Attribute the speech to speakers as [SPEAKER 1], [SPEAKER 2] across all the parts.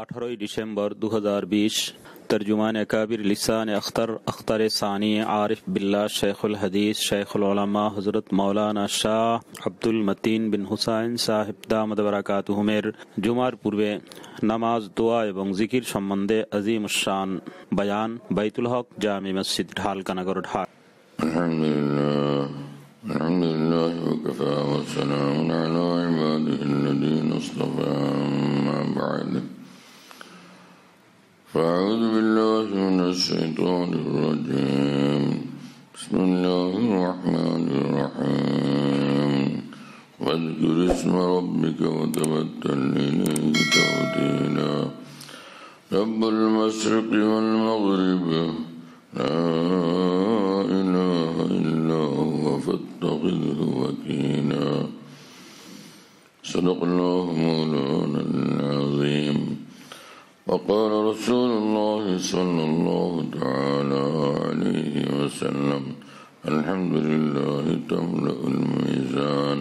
[SPEAKER 1] 18 December 2020 তরজুমান একাবির Lisan Akhtar Sunny Arif Billah শেখুল হাদিস শেখুল উলামা হযরত মাওলানা শাহ আব্দুল মতিন বিন হুসাইন সাহেব দামাদ বারাকাতুহুমের জুমার পূর্বে নামাজ, দোয়া এবং জিকির সম্বন্ধে আজিমুশ শান বয়ান বাইতুল হক জামি মসজিদ ঢালকানগর ঢাকা।
[SPEAKER 2] আলহামদুলিল্লাহ ওয়াকাফা ওয়া সালামুন আলা ইবাদিহিল্লাযীনা ইসতাফা আম্মা বা'দ فأعوذ بالله من الشيطان الرجيم بسم الله الرحمن الرحيم واذكر اسم ربك وتبتل إليه تبتيلا رب المشرق والمغرب لا إله إلا هو فاتخذه وكيلا صدق الله مولانا العظيم. وقال رسول الله صلى الله تعالى عليه وسلم الحمد لله تملأ الميزان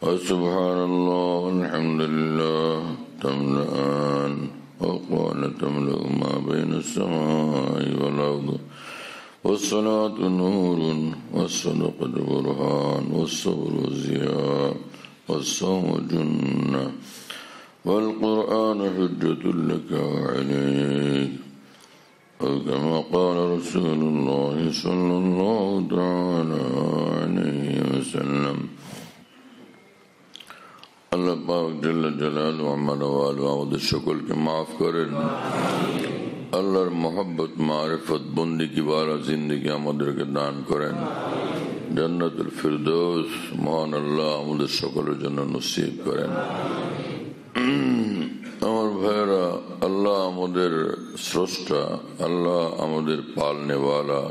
[SPEAKER 2] وسبحان الله والحمد لله تملأان وقال تملأ ما بين السماء والأرض والصلاة نور والصدقة برهان والصبر ضياء والصوم جنة والقرآن حجة لك وعليك أو كما قال رسول الله صلى الله تعالى عليه وسلم. আল্লাহ পাক জাল্লা জালালুহু আমার আমাদের সকলকে মাফ করেন। আল্লাহর মহব্বত মারিফত বন্দেগী ওয়ালা জিন্দেগি আমাদেরকে দান করেন। জান্নাতুল ফিরদৌস মহান আল্লাহ আমাদের সকলের জন্য নসিব করেন। আমার ভাইয়েরা, আল্লাহ আমাদের স্রষ্টা, আল্লাহ আমাদের পালনেওয়ালা,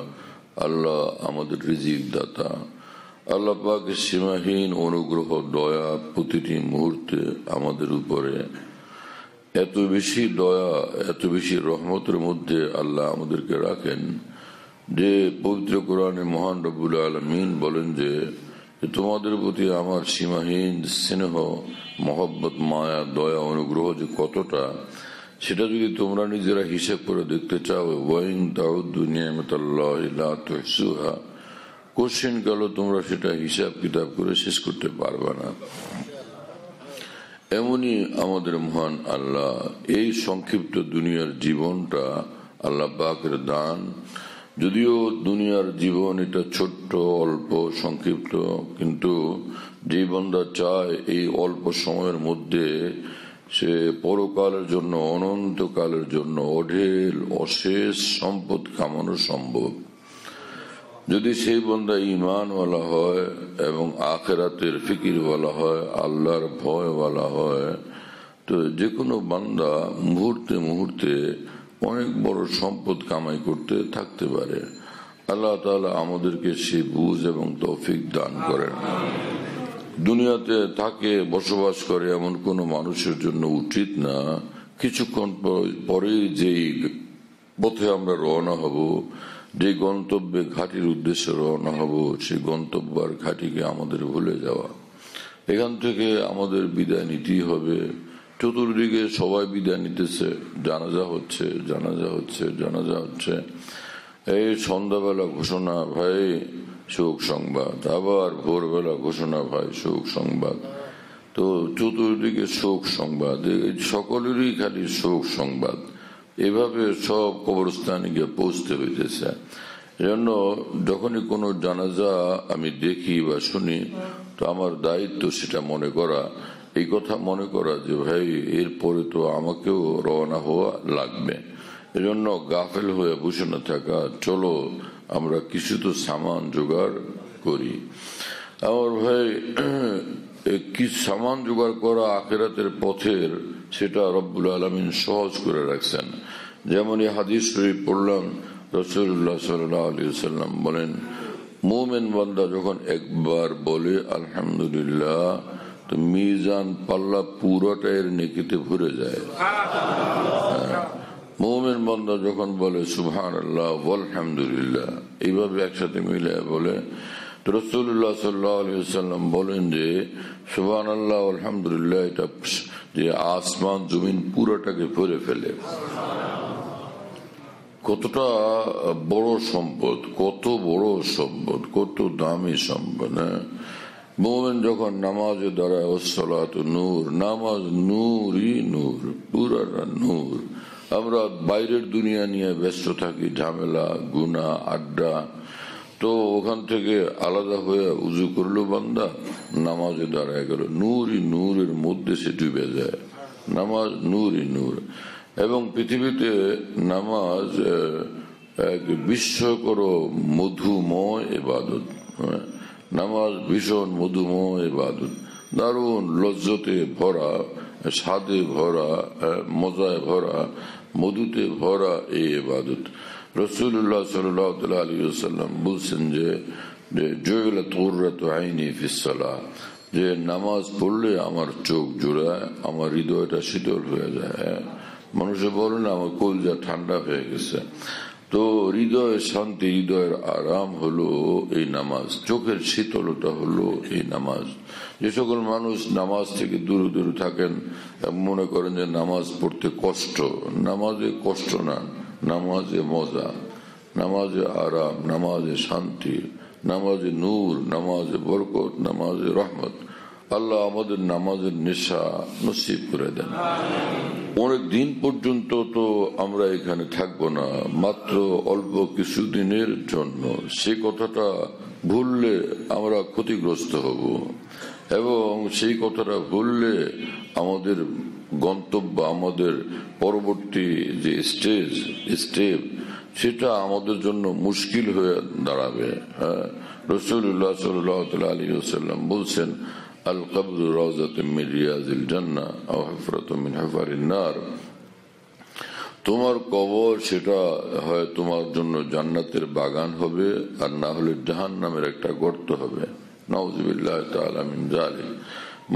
[SPEAKER 2] আল্লাহ আমাদের রিজিক দাতা। আল্লাহ পাকের সীমাহীন অনুগ্রহ দয়া প্রতিটি মুহূর্তে আমাদের উপরে। এত বেশি দয়া, এত বেশি রহমতের মধ্যে আল্লাহ আমাদেরকে রাখেন যে পবিত্র কোরআনে মহান রব্বুল আলামিন বলেন যে তোমাদের প্রতি আমার সীমাহীন স্নেহ, মহব্বত, মায়া, দয়া, অনুগ্রহ যে কতটা, সেটা যদি তোমরা নিজেরা হিসাব করে দেখতে চাও, ওয়াইন তাউদ্দু নি'মাতাল্লাহি লা তুহসুহা, কোশ্চেন কাল তোমরা সেটা হিসাব কিতাব করে শেষ করতে পারবে না। এমনই আমাদের মহান আল্লাহ। এই সংক্ষিপ্ত দুনিয়ার জীবনটা আল্লাহ পাকের দান। যদিও দুনিয়ার জীবন এটা ছোট্ট, অল্প, সংক্ষিপ্ত, কিন্তু যে বান্দা চায় এই অল্প সময়ের মধ্যে সে পরকালের জন্য, অনন্তকালের জন্য অঢেল অশেষ সম্পদ কামানো সম্ভব। যদি সেই বান্দা ঈমানওয়ালা হয় এবং আখিরাতের ফিকিরওয়ালা হয়, আল্লাহর ভয়ওয়ালা হয়, তো যে কোনো বান্দা মুহূর্তে মুহূর্তে অনেক বড় সম্পদ কামাই করতে থাকতে পারে। আল্লাহ তাআলা আমাদেরকে সেই বুঝ এবং তৌফিক দান করেন। দুনিয়াতে থাকে, বসবাস করে এমন কোন মানুষের জন্য উচিত না কিছুক্ষণ পরেই যেই পথে আমরা রওনা হব, যে গন্তব্যে ঘাটির উদ্দেশ্যে রওনা হব, সেই গন্তব্য আর ঘাটিকে আমাদের ভুলে যাওয়া। এখান থেকে আমাদের বিদায় নিতেই হবে। চতুর্দিকে সবাই বিদায় নিতেছে, জানাজা হচ্ছে, জানাজা হচ্ছে, জানাজা হচ্ছে। এই সন্ধ্যাবেলা ঘোষণা, ভাই শোক সংবাদ, আবার ভোরবেলা ঘোষণা, ভাই শোক সংবাদ। তো চতুর্দিকে শোক সংবাদ, সকলেরই খালি শোক সংবাদ। এভাবে সব কবরস্থানে গিয়ে পৌঁছতে হইতেছে। এজন্য যখনই কোনো জানাজা আমি দেখি বা শুনি, তো আমার দায়িত্ব সেটা মনে করা, এই কথা মনে করা যে ভাই এরপরে তো আমাকেও রওনা হওয়া লাগবে। এজন্য গাফেল হয়ে বসে না থাকা, চলো আমরা কিছু তো সামান জোগাড় করি। আমার ভাই কি সামান জোগাড় করা আখিরাতের পথের, সেটা রব্বুল আলামিন সহজ করে রাখছেন। যেমন এই হাদিস শরীফ পড়লাম, রাসূলুল্লাহ সাল্লাল্লাহু আলাইহি ওয়াসাল্লাম বলেন, মুমিন বান্দা যখন একবার বলে আলহামদুলিল্লাহ, তো মিজান পাল্লা পুরোটা এর নেকিতে ভরে যায়। মুমিন বান্দা যখন বলে সুবহানাল্লাহ ওয়ালহামদুলিল্লাহ, এইভাবে একসাথে মিলে বলে, রাসূলুল্লাহ সাল্লাল্লাহু আলাইহি ওয়াসাল্লাম বলেন যে সুবহানাল্লাহ আলহামদুলিল্লাহ এটা যে আসমান জমিন পুরোটাকে ভরে ফেলে। কতটা বড় সম্পদ, কত বড় সম্পদ, কত দামি সম্পদ। মুমিন যখন নামাজে দাঁড়ায় ওয়াসসালাতু নূর, নামাজ নূরই নূর, পুরাটা নূর। আমরা বাইরের দুনিয়া নিয়ে ব্যস্ত থাকি, ঝামেলা, গুনাহ, আড্ডা, তো ওখান থেকে আলাদা হয়ে উজু করলো বান্দা, নামাজে দাঁড়ায় গেল, নূরই নূরের মধ্যে সে ডুবে যায়। নামাজ নূরই নূর। এবং পৃথিবীতে নামাজ এক বিস্ময়কর মধুময় ইবাদত। নামাজ ভীষণ মধুময় ইবাদত, দারুণ লজ্জতে ভরা, স্বাদে ভরা, মজায় ভরা, মধুতে ভরা এই ইবাদত। রাসূলুল্লাহ সাল্লাল্লাহু আলাইহি ওয়াসাল্লাম বলছেন যে জুইলাত কুররাতু আইনি ফিস সালাহ, যে নামাজ পড়লে আমার চোখ জোড়ায়, আমার হৃদয়টা শীতল হয়ে যায়। মানুষে বলে না আমার কলিজা ঠান্ডা হয়ে গেছে। তো হৃদয়ের শান্তি, হৃদয়ের আরাম হলো এই নামাজ, চোখের শীতলতা হলো এই নামাজ। যে সকল মানুষ নামাজ থেকে দূরে দূরে থাকেন, মনে করেন যে নামাজ পড়তে কষ্ট, নামাজে কষ্ট না, নামাজে মজা, নামাজে আরাম, নামাজে শান্তি, নামাজে নূর, নামাজে বরকত, নামাজে রহমত। আল্লাহ আমাদের নামাজের নেশা নসিব করে দেন। অনেক দিন পর্যন্ত তো আমরা এখানে থাকবো না, মাত্র অল্প কিছুদিনের জন্য। সে কথাটা ভুললে আমরা ক্ষতিগ্রস্ত হব, এবং সেই কথাটা ভুললে আমাদের গন্তব্য, আমাদের পরবর্তী যে স্টেপ সেটা আমাদের জন্য মুশকিল হয়ে দাঁড়াবে। রাসূলুল্লাহ সাল্লাল্লাহু আলাইহি ওয়াসাল্লাম বলছেন, আল কবরু রাউযাতুম মিন রিয়াজিল জান্নাহ আও হুফরাতুম মিন হুফারিন নার। তোমার কবর সেটা হয় তোমার জন্য জান্নাতের বাগান হবে, আর না হলে জাহান্নামের একটা গর্ত হবে। নাউযুবিল্লাহি তাআলা মিন যালিক।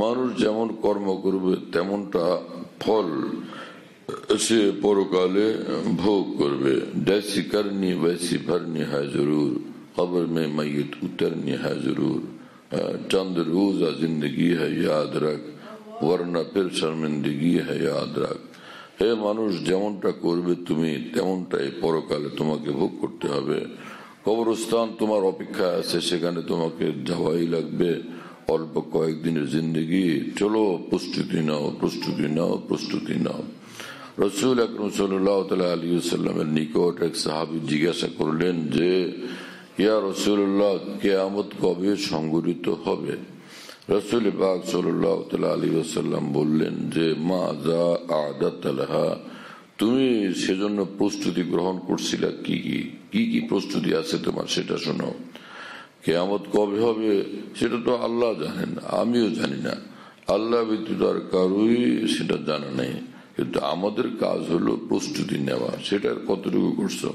[SPEAKER 2] মানুষ যেমন কর্ম করবে তেমনটা ফল সে পরকালে ভোগ করবে। जैसी करनी वैसी भरनी है जरूर, कब्र में मैयत उतरनी है जरूर। चंद रोजा जिंदगी है याद रख, वरना फिर शर्मिंदगी है याद रख। হে মানুষ, যেমনটা করবে তুমি তেমনটাই পরকালে তোমাকে ভোগ করতে হবে। কবরস্থান তোমার অপেক্ষা আছে, সেখানে তোমাকে যাওয়াই লাগবে। অল্প কয়েকদিনের জিন্দগি, চলো প্রস্তুতি নাও, প্রস্তুতি নাও, প্রস্তুতি নাও। রাসূল আকরাম সাল্লাল্লাহু আলাইহি ওয়াসাল্লামের নিকট এক সাহাবী জিজ্ঞাসা করলেন যে ইয়া রাসূলুল্লাহ, কিয়ামত কবে সংঘটিত হবে? রাসূল পাক সাল্লাল্লাহু আলাইহি ওয়াসাল্লাম বললেন যে মাযা আ'দাত লাহা, তুমি সেজন্য প্রস্তুতি গ্রহণ করছিলা কি কি কি প্রস্তুতি আছে তোমার, সেটা শোনো। কিয়ামত কবে হবে সেটা তো আল্লাহ জানেন, আমিও জানি না, আল্লাহ ব্যতীত আর কারোই সেটা জানা নেই। কিন্তু আমাদের কাজ হলো প্রস্তুতি নেওয়া। সেটার কতটুকু করছো?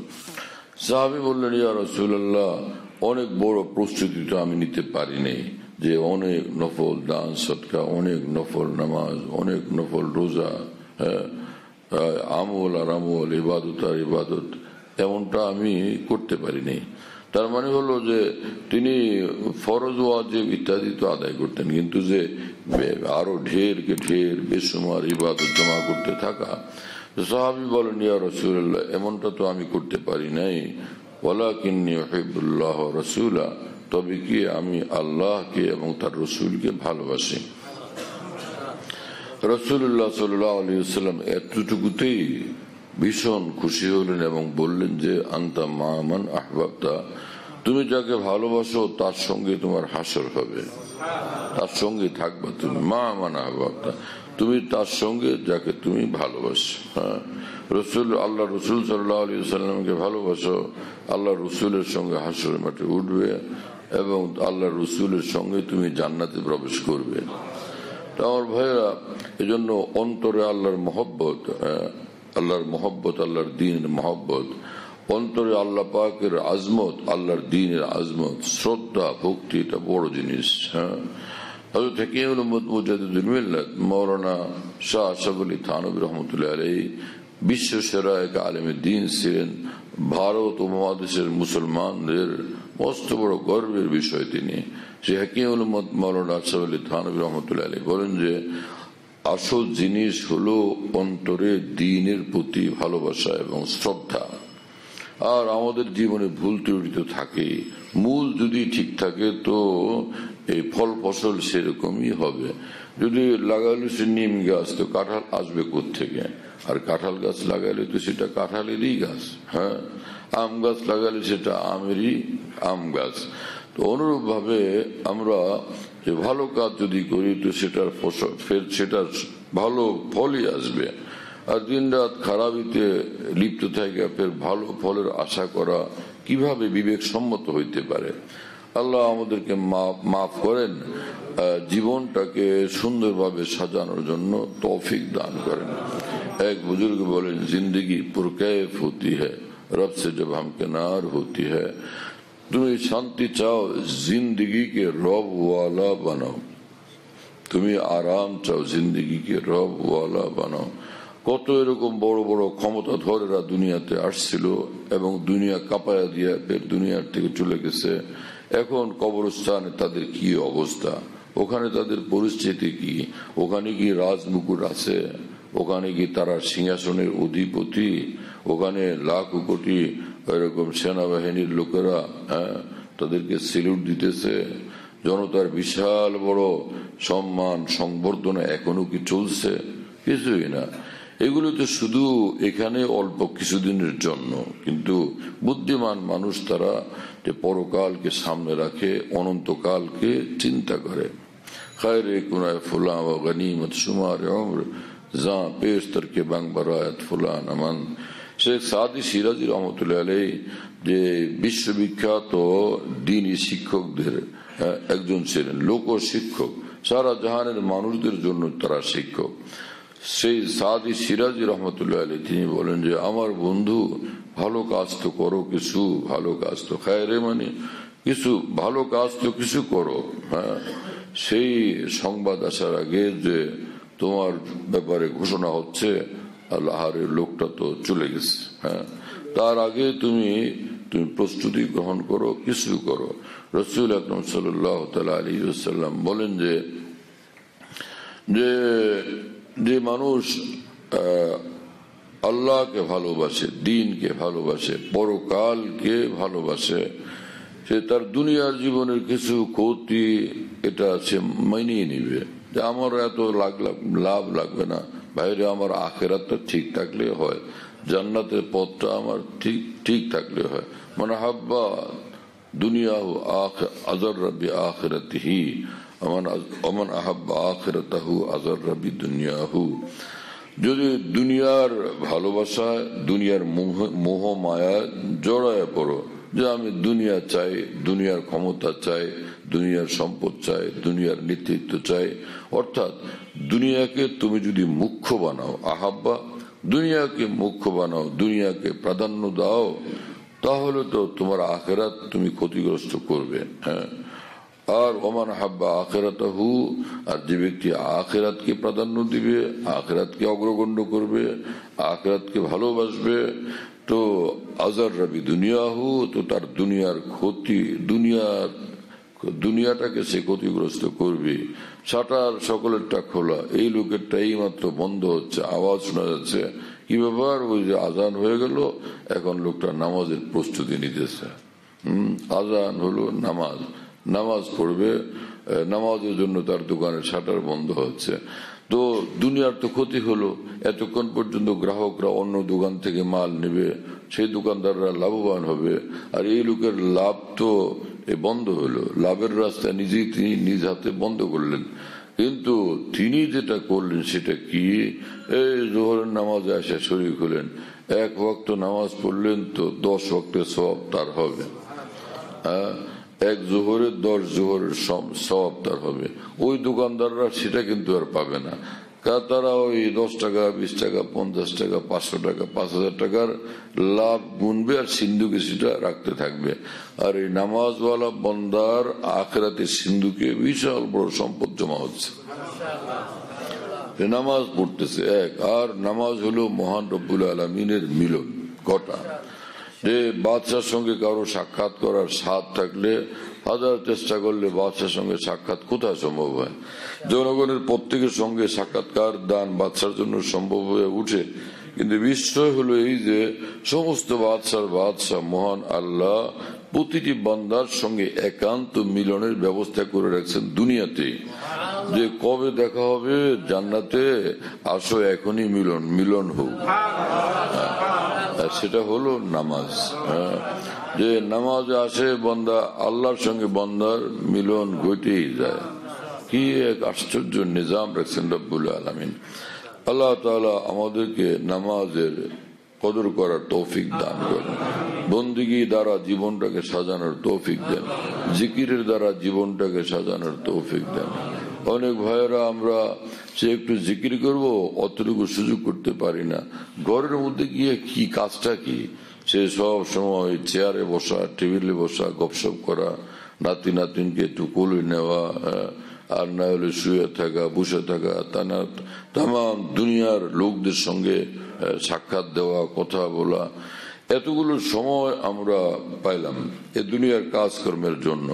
[SPEAKER 2] সাহাবী বললেন, ইয়া রাসূলুল্লাহ, অনেক বড় প্রস্তুতি তো আমি নিতে পারি নাই, যে অনেক নফল দান সদকা, অনেক নফল নামাজ, অনেক নফল রোজা, আমল আর আমল, ইবাদত আর ইবাদত, এমনটা আমি করতে পারিনি। তার মানে হলো যে তিনি ফরজ ওয়াজিব ইত্যাদি তো আদায় করতেন, কিন্তু যে আরো ঢের বেসুমার ইবাদত জমা করতে থাকা। সাহাবী বলেন, ইয়া রাসূলুল্লাহ, এমনটা তো আমি করতে পারি নাই। ওয়ালাকিন্নী উহিব্বুল্লাহ ওয়া রাসূলা, তবে কি আমি আল্লাহকে এবং তার রাসূলকে ভালোবাসি। রাসূলুল্লাহ সাল্লাল্লাহু আলাইহি ওয়াসাল্লাম এতটুকুতেই ভীষণ খুশি হলেন এবং বললেন যে আনতা মা মান আহবাবতা, তুমি যাকে ভালোবাসো তার সঙ্গে তোমার হাসর হবে, তার সঙ্গে থাকবা তুমি। মা মান আহবাবতা, তুমি তার সঙ্গে যাকে তুমি ভালোবাসো। আল্লাহ রসুল সাল্লাল্লাহু আলাইহি ওয়াসাল্লামকে ভালোবাসো, আল্লাহ রসুলের সঙ্গে হাসরের মাঠে উঠবে এবং আল্লাহ রসুলের সঙ্গে তুমি জান্নাতে প্রবেশ করবে। আমার ভাইয়েরা, এজন্য অন্তরে আল্লাহর মহব্বত, আল্লাহর দ্বীনের মহব্বত, অন্তরে আল্লাহ পাকের আজমত, আল্লাহর দ্বীনের আজমত, শ্রদ্ধা, ভক্তি, এটা বড় জিনিস। হযরত হাকিমুল উম্মত মুজাদ্দিদুল মিল্লাত মাওলানা শাহ আশরাফ আলী থানভী রাহমাতুল্লাহি আলাইহি বিশ্ব সেরা এক আলেমে দ্বীন ছিলেন। ভারত ও মহাদেশের মুসলমানদের মস্ত বড় গর্বের বিষয় তিনি। সে হাকিমুল উম্মত মাওলানা আশরাফ আলী থানভী রহমতুল্লাহ আলাইহি বলেন যে আসল জিনিস হলো অন্তরে দ্বীনের প্রতি ভালোবাসা এবং শ্রদ্ধা। আর আমাদের জীবনে ভুল ত্রুটি তো থাকেই, মূল যদি ঠিক থাকে তো এই ফল ফসল সেরকমই হবে। যদি লাগাইলে সে নিম গাছ, তো কাঁঠাল আসবে কোত্থেকে? আর কাঁঠাল গাছ লাগাইলে তো সেটা কাঁঠালেরই গাছ। হ্যাঁ, আম গাছ লাগালে সেটা আমেরই আম গাছ। তো অনুরূপ ভাবে আমরা যে ভালো কাজ যদি করি তো সেটার ফসল ফের সেটার ভালো ফলই আসবে। আর দিন রাত খারাপিতে লিপ্ত থাকে ফের ভালো ফলের আশা করা কিভাবে বিবেক সম্মত হইতে পারে? আল্লাহ আমাদেরকে মাফ করেন, জীবনটাকে সুন্দরভাবে সাজানোর জন্য তৌফিক দান করেন। এক বুজুর্গ বলেন, জিন্দগি পুরকैफ होती है रब से जब हम किनार होती है। তুমি শান্তি চাও, জিন্দগিকে রব ওয়ালা বানাও। তুমি আরাম চাও, জিন্দগিকে রব ওয়ালা বানাও। কত এরকম বড় বড় ক্ষমতাধরেরা দুনিয়াতে আসছিল এবং দুনিয়া কাঁপায়া দিয়ে দুনিয়ার থেকে চলে গেছে। এখন কবরস্থানে তাদের কি অবস্থা? ওখানে তাদের পরিস্থিতি কি? ওখানে কি রাজমুকুট আছে? ওখানে কি তারা সিংহাসনের অধিপতি? ওখানে লাখ কোটি এরকম সেনাবাহিনীর লোকেরা তাদেরকে সেলুট দিতেছে। জনতার বিশাল বড় সম্মান সংবর্ধনা এখনো কি চলছে? কিছুই না। এগুলো তো শুধু এখানে অল্প কিছুদিনের জন্য। কিন্তু বুদ্ধিমান মানুষ তারা যে পরকালকে সামনে রাখে, অনন্তকালকে চিন্তা করে। খায়রে কুনায় ফুলা ওয়া গনিমত শুমার উমর যা পেশতর কে বাং বারায়াত ফুলান আমান। শেখ সাদি সিরাজি রহমতুল্লাহ আলাইহি যে বিশ্ববিখ্যাত দ্বীনি শিক্ষকদের একজন ছিলেন, লোক শিক্ষক, সারা জাহানের মানুষদের জন্য তারা শিক্ষক। সেই সাদি সিরাজি রহমতুল্লাহ আলাইহি তিনি বলেন যে আমার বন্ধু, ভালো কাজ তো করো, কিছু ভালো কাজ তো খায়রে মানে কিছু ভালো কাজ তো কিছু করো। হ্যাঁ, সেই সংবাদ আসার আগে যে তোমার ব্যাপারে ঘোষণা হচ্ছে আল্লাহর লোকটা তো চলে গেছে, হ্যাঁ, তার আগে তুমি প্রস্তুতি গ্রহণ করো, কিছু করো। রাসূল আকরাম সাল্লাল্লাহু তাআলা আলাইহি ওয়াসাল্লাম বলেন যে যে মানুষ আল্লাহকে ভালোবাসে, দ্বীনকে ভালোবাসে, পরকালকে ভালোবাসে, সে তার দুনিয়ার জীবনের কিছু ক্ষতি এটা সে মানিয়ে নিবে। যে আমার এত লাভ লাগবে না, বাইরে আমার আখিরাতটা ঠিক থাকলে হয়, জান্নাতের পথটা আমার ঠিক থাকলে হয়। মানে হাব্বা দুনিয়াহু আযাররা বিআখিরাতিহি ওমান আহাব্বা আখিরাতাহু আযাররা বিদুনিয়াহু। যদি দুনিয়ার ভালোবাসা, দুনিয়ার মোহ মায়া জড়ায় পড়ো, যে আমি দুনিয়া চাই, দুনিয়ার ক্ষমতা চাই, দুনিয়ার সম্পদ চাই, দুনিয়ার নেতৃত্ব চাই, অর্থাৎ দুনিয়াকে তুমি যদি মুখ্য বানাও, আহাব্বা দুনিয়াকে মুখ্য বানাও, দুনিয়াকে প্রাধান্য দাও, তাহলে তো তোমার আখিরাত তুমি ক্ষতিগ্রস্ত করবে। হ্যাঁ, আর ওমান হাব্বা আখিরাতাহু, আর যে ব্যক্তি আখিরাতকে প্রাধান্য দিবে, আখিরাতকে অগ্রগণ্য করবে, আখিরাতকে ভালোবাসবে, তো আযাররা বিদুনিয়াহু, তো তার দুনিয়ার ক্ষতি, দুনিয়াটাকে সে ক্ষতিগ্রস্ত করবে। শাটার সকলেরটা খোলা, এই লোকেরটা এই মাত্র বন্ধ হচ্ছে, আওয়াজ শোনা যাচ্ছে, কি ব্যাপার? ওই যে আজান হয়ে গেল, এখন লোকটা নামাজের প্রস্তুতি নিতেছে। আজান হলো, নামাজ পড়বে, নামাজের জন্য তার দোকানের শাটার বন্ধ হচ্ছে। তো দুনিয়ার তো ক্ষতি হলো, এতক্ষণ পর্যন্ত গ্রাহকরা অন্য দোকান থেকে মাল নেবে, সেই দোকানদাররা লাভবান হবে, আর এই লোকের লাভ তো বন্ধ হলো, লাভের রাস্তা নিজেই তিনি নিজ হাতে বন্ধ করলেন। কিন্তু তিনি যেটা করলেন সেটা কি? এই জোহরের নামাজে আসা শরীক হলেন, এক ওয়াক্ত নামাজ পড়লেন তো 10 ওয়াক্তের সওয়াব তার হবে। এক জোহরের 10 জোহরের সওয়াব তার হবে। ওই দোকানদাররা সেটা কিন্তু আর পাবে না, তারা ওই 10 টাকা, 20 টাকা, 50 টাকা, 500 টাকা, 5000 টাকার লাভ গুনবে আর সিন্ধুকে সেটা রাখতে থাকবে। আর এই নামাজওয়ালা বন্দার আখিরাতের সিন্ধুকে বিশাল বড় সম্পদ জমা হচ্ছে। নামাজ পড়তেছে এক, আর নামাজ হলো মহান রব্বুল আলামিনের মিলন ঘটা। যে বাদশার সঙ্গে কারো সাক্ষাৎ করার স্বাদ থাকলে হাজার চেষ্টা করলে বাদশার সঙ্গে সাক্ষাৎ কোথায় সম্ভব হয়? জনগণের প্রত্যেকের সঙ্গে সাক্ষাৎকার দান বাদশার জন্য সম্ভব হয়ে উঠে, কিন্তু বিষয় হলো এই যে সমস্ত বাদশাহ মহান আল্লাহ প্রতিটি বান্দার সঙ্গে একান্ত মিলনের ব্যবস্থা করে রাখছেন দুনিয়াতে, যে কবে দেখা হবে জান্নাতে, আসো এখনই মিলন হোক। সেটা হলো নামাজ। যে নামাজে আসে বান্দা আল্লাহর সঙ্গে বান্দার মিলন ঘটেই যায়। কি এক আশ্চর্য নিজাম রাখছেন রব্বুল আলামিন। আল্লাহ তাআলা আমাদেরকে নামাজের কদর করার তৌফিক দান করেন, বন্দিগি দ্বারা জীবনটাকে সাজানোর তৌফিক দেন, জিকিরের দ্বারা জীবনটাকে সাজানোর তৌফিক দেন। অনেক ভাইয়েরা আমরা সে একটু জিকির করব অতটুকু সুযোগ করতে পারি না। ঘরের মধ্যে গিয়ে কি কাজটা কি, সে সব সময় চেয়ারে বসা, টেবিলে বসা, গপসপ করা, নাতি নাতিনকে একটু কোলে নেওয়া, আর না হলে শুয়ে থাকা, বসে থাকা, তাম দুনিয়ার লোকদের সঙ্গে সাক্ষাৎ দেওয়া, কথা বলা, এতগুলো সময় আমরা পাইলাম এ দুনিয়ার কাজকর্মের জন্য।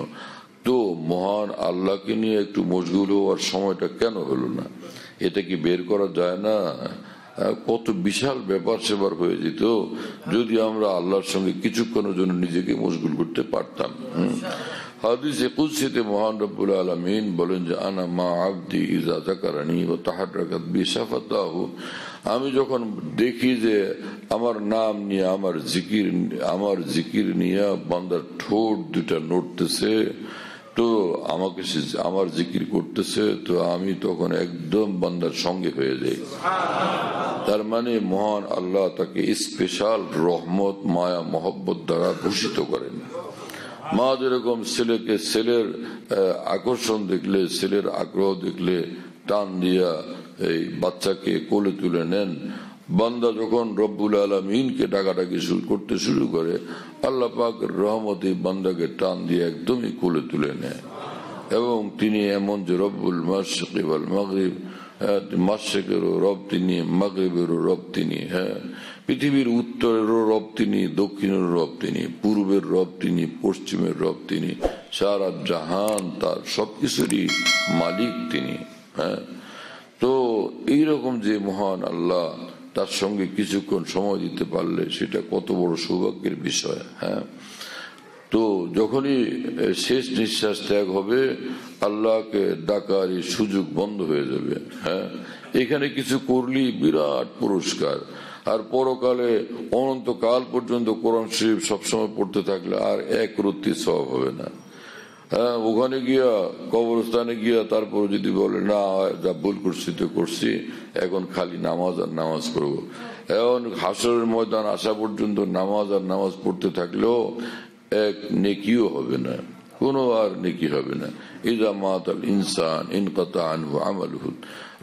[SPEAKER 2] তো মহান আল্লাহকে নিয়ে একটু মশগুল হওয়ার সময়টা কেন হলো না? এটা কি বের করা যায় না? কত বিশাল ব্যাপার সেবার হয়ে যেত যদি আমরা আল্লাহর সঙ্গে কিছুক্ষণের জন্য নিজেকে মশগুল করতে পারতাম। হাদিসে কুদসিতে মহান রব্বুল আলামিন বলেন যে আনা মা আবদি ইযা যাকারানি ওয়া তাহাররাকাত বি শাফাতাহু, আমি যখন দেখি যে আমার নাম নিয়ে আমার জিকির নিয়ে বান্দার ঠোঁট দুটা নড়তেছে, তো আমাকে আমার জিকির করতেছে, তো আমি তখন একদম বান্দার সঙ্গে হয়ে যাই। তার মানে মহান আল্লাহ তাকে স্পেশাল রহমত, মায়া, মহব্বত দ্বারা ভূষিত করেন। মা যেরকম ছেলের আকর্ষণ দেখলে, ছেলের আগ্রহ দেখলে টান দিয়া এই বাচ্চাকে কোলে তুলে নেন, বান্দা যখন রব্বুল আলামিনকে ডাকাডাকি করতে শুরু করে, আল্লাহ পাকের রহমতে বান্দাকে টান দিয়ে একদমই কোলে তুলে নেয়। এবং তিনি এমন যে রব্বুল মাশরিক ওয়াল মাগরিব, মাশরিকেরও রব তিনি, মাগরিবেরও রব তিনি। পৃথিবীর উত্তরেরও রব তিনি, দক্ষিণের রব তিনি, পূর্বের রব তিনি, পশ্চিমের রব তিনি, সারা জাহান তার, সবকিছুরই মালিক তিনি। তো এইরকম যে মহান আল্লাহ, তার সঙ্গে কিছুক্ষণ সময় দিতে পারলে সেটা কত বড় সৌভাগ্যের বিষয়। তো যখনই শেষ নিঃশ্বাস ত্যাগ হবে, আল্লাহকে ডাকার এই সুযোগ বন্ধ হয়ে যাবে। এখানে কিছু করলি বিরাট পুরস্কার, আর পরকালে অনন্তকাল পর্যন্ত কোরআন শরীফ সবসময় পড়তে থাকলে আর এক রত্তি সওয়াব হবে না। ওখানে গিয়া কবরস্থানে গিয়া তারপর যদি বলে না যা ভুল করছি তো করছি, এখন খালি নামাজ আর নামাজ পড়বো, এখন হাসরের ময়দান আসা পর্যন্ত নামাজ আর নামাজ পড়তে থাকলেও এক নেকিও হবে না, কোনো আর নেকি হবে না। ইযা মাতাল ইনসান ইনকাতা আনহু আমালুহু,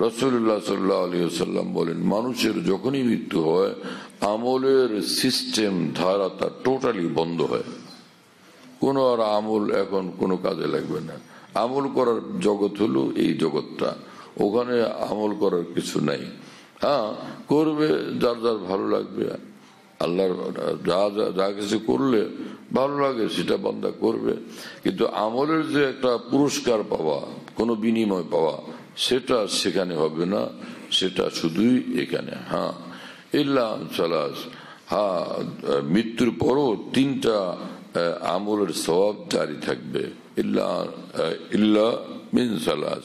[SPEAKER 2] রাসূলুল্লাহ সাল্লাল্লাহু আলাইহি ওয়াসাল্লাম বলেন, মানুষের যখনই মৃত্যু হয় আমলের সিস্টেম ধারা তার টোটালি বন্ধ হয়। কোনো আর আমল এখন কোনো কাজে লাগবে না। আমল করার জগৎ হলো এই জগৎটা, ওখানে আমল করার কিছু নাই। করবে যার যার ভালো লাগবে, আল্লাহর যা কিছু করলে ভালো লাগে সেটা বান্দা করবে, কিন্তু আমলের যে একটা পুরস্কার পাওয়া, কোনো বিনিময় পাওয়া, সেটা সেখানে হবে না, সেটা শুধুই এখানে। ইল্লা সালাস, মৃত্যুর পরও তিনটা আমলের সওয়াব জারি থাকবে। ইল্লা মিন সালাস,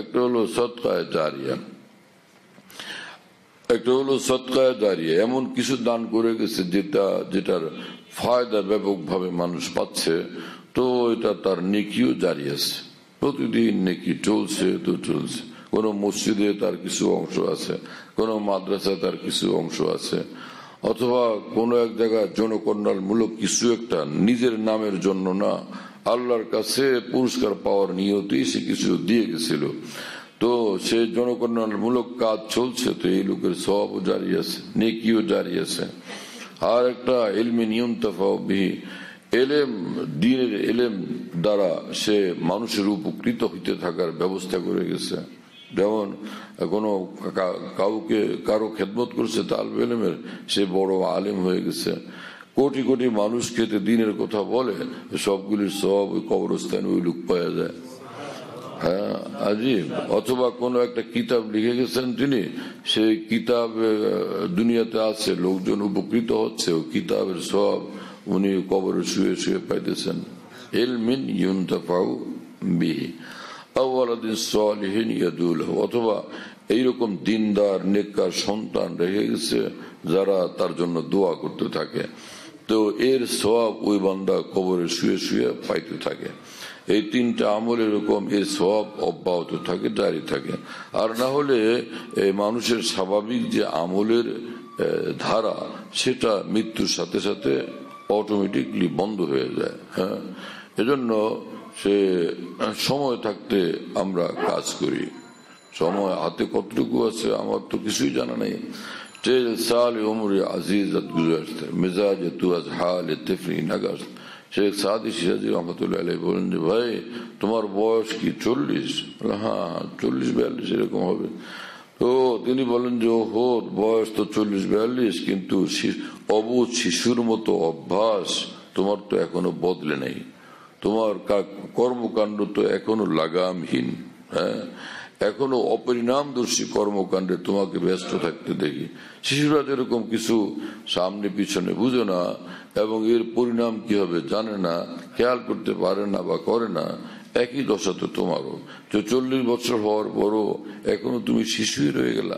[SPEAKER 2] একটা হলো সদকায়ে জারিয়া, একটা হলো সদকায়ে জারিয়া, এমন কিছু দান করে গেছে যেটার ফায়দা ব্যাপকভাবে মানুষ পাচ্ছে, তো এটা তার নেকিও জারি আছে, প্রতিদিন নেকি চলছে তো চলছে। কোন মসজিদে তার কিছু অংশ আছে, কোন মাদ্রাসায় তার কিছু অংশ আছে, অথবা কোন এক জায়গায় জনকল্যাণমূলক কিছু একটা নিজের নামের জন্য না, আল্লাহর কাছে পুরস্কার পাওয়ার নিয়তেই সে কিছু দিয়ে গেছিল, তো সে জনকল্যাণমূলক কাজ চলছে, তো এই লোকের সওয়াবও জারি আছে, নেকিও জারি আছে। আর একটা ইলমে ইউনতাফাউ বিহি, এলেম, দ্বীনের এলেম দ্বারা সে মানুষের উপকৃত হইতে থাকার ব্যবস্থা করে গেছে। যেমন কোনো কাউকে কারো খেদমত করছে তালেব ইলমের, সে বড় আলেম হয়ে গেছে, কোটি কোটি মানুষ খেতে দিনের কথা বলে, সবগুলির সব ওই কবরস্থানে ওই লোক পাওয়া যায়। হ্যাঁ, আজীব। অথবা কোনো একটা কিতাব লিখে গেছেন তিনি, সেই কিতাব দুনিয়াতে আছে, লোকজন উপকৃত হচ্ছে, ওই কিতাবের সব উনি কবরে শুয়ে শুয়ে পাইতেছেন। ইলমিন ইউনতাফাউ বিহি আও ওয়ালাদিন সালিহিন ইয়াদউ লাহু, অথবা এইরকম দিনদার নেককার সন্তান রেখে গেছে যারা তার জন্য দোয়া করতে থাকে, তো এর সওয়াব ওই বান্দা কবরে শুয়ে শুয়ে পাইতে থাকে। এই তিনটা আমল এরকম, এর সওয়াব অব্যাহত থাকে, জারি থাকে। আর না হলে মানুষের স্বাভাবিক যে আমলের ধারা, সেটা মৃত্যুর সাথে সাথে অটোমেটিকলি বন্ধ হয়ে যায়। হ্যাঁ, এজন্য সে সময় থাকতে আমরা কাজ করি। সময় হাতে কতটুকু আছে আমার তো কিছুই জানা নেই। साल उम्र अजीजत गुजरते मिजाज तू आज हाल तिफरी नगस्त। শেখ সাদি সিরাজি রহমতুল্লাহ আলাইহি বলেন যে ভাই তোমার বয়স কি 40? হ্যাঁ 40-42 এরকম হবে। তো তিনি বলেন যে ওহো বয়স তো 40-42, কিন্তু অবুঝ শিশুর মতো অভ্যাস তোমার তো এখনো বদলে নেই, তোমার কর্মকাণ্ড তো এখনো লাগামহীন। হ্যাঁ, এখনো অপরিণামদর্শী কর্মকাণ্ডে তোমাকে ব্যস্ত থাকতে দেখি। শিশুরা যেরকম কিছু সামনে পিছনে বুঝে না এবং এর পরিণাম কি হবে জানে না, খেয়াল করতে পারে না বা করে না, একই দশা তো তোমারও। 40 বছর হওয়ার পরও এখনো তুমি শিশুই রয়ে গেলা।